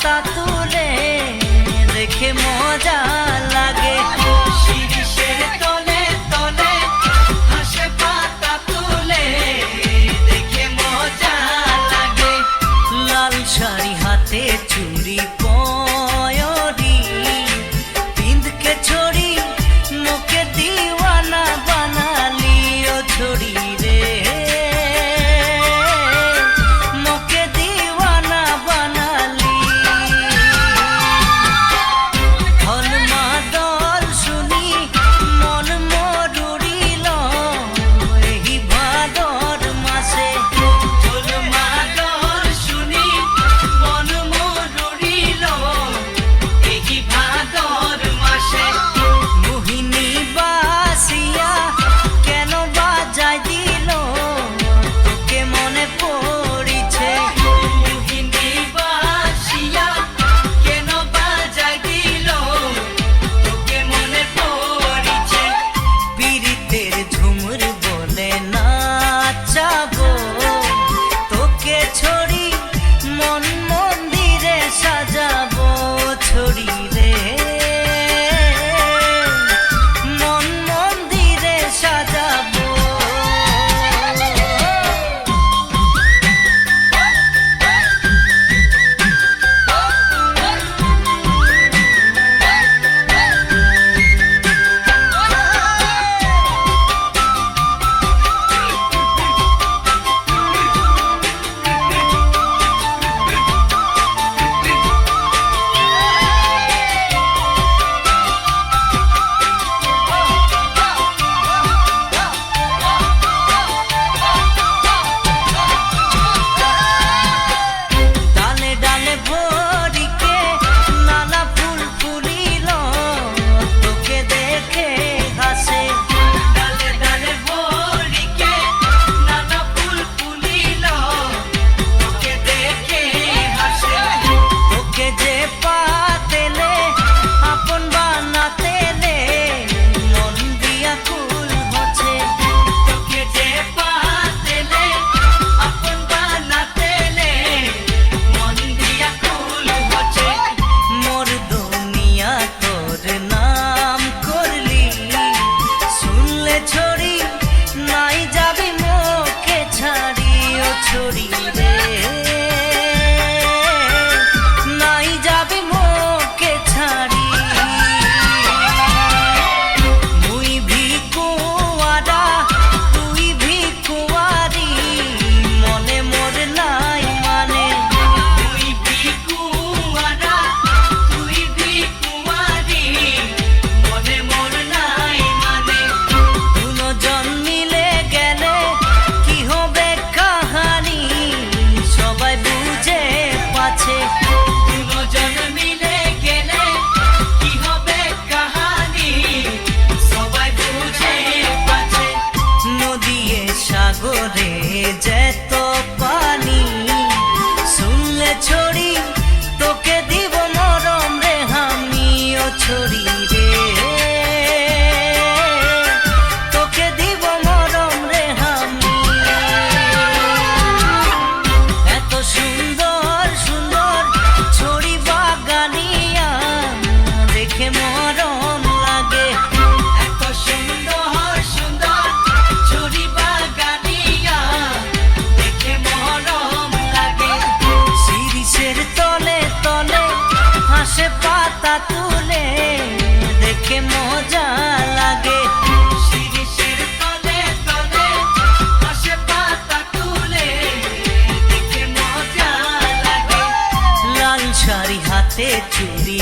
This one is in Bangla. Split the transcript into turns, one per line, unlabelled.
পাতা তুলে দেখে মজা লাগে। শিরিষের তলে তলে হাসে পাতা তুলে দেখে মজা লাগে। লাল শাড়ি হাতে চুড়ি পয়রি পিঁধকে ছড়ি মুখে দিওয়ানা বানালি ও ছড়ি রে। সাগরে যেত পানি শুনলে ছড়ি তোকে দিব মরম রে আমিও ছড়ি রে। তোকে দিব মরম রে আমি। এত সুন্দর সুন্দর ছড়ি বাগানিয়া দেখে মরম লাগে। এত সুন্দর সুন্দর ছড়ি বাগানিয়া দেখে মরম লাগে। শিরিষের তলে তলে হাসে পাতা তুলে দেখে মজা লাগে। শিরিষের তলে তলে হাসে পাতা তুলে দেখে মজা লাগে। লাল শাড়ি হাতে চুড়ি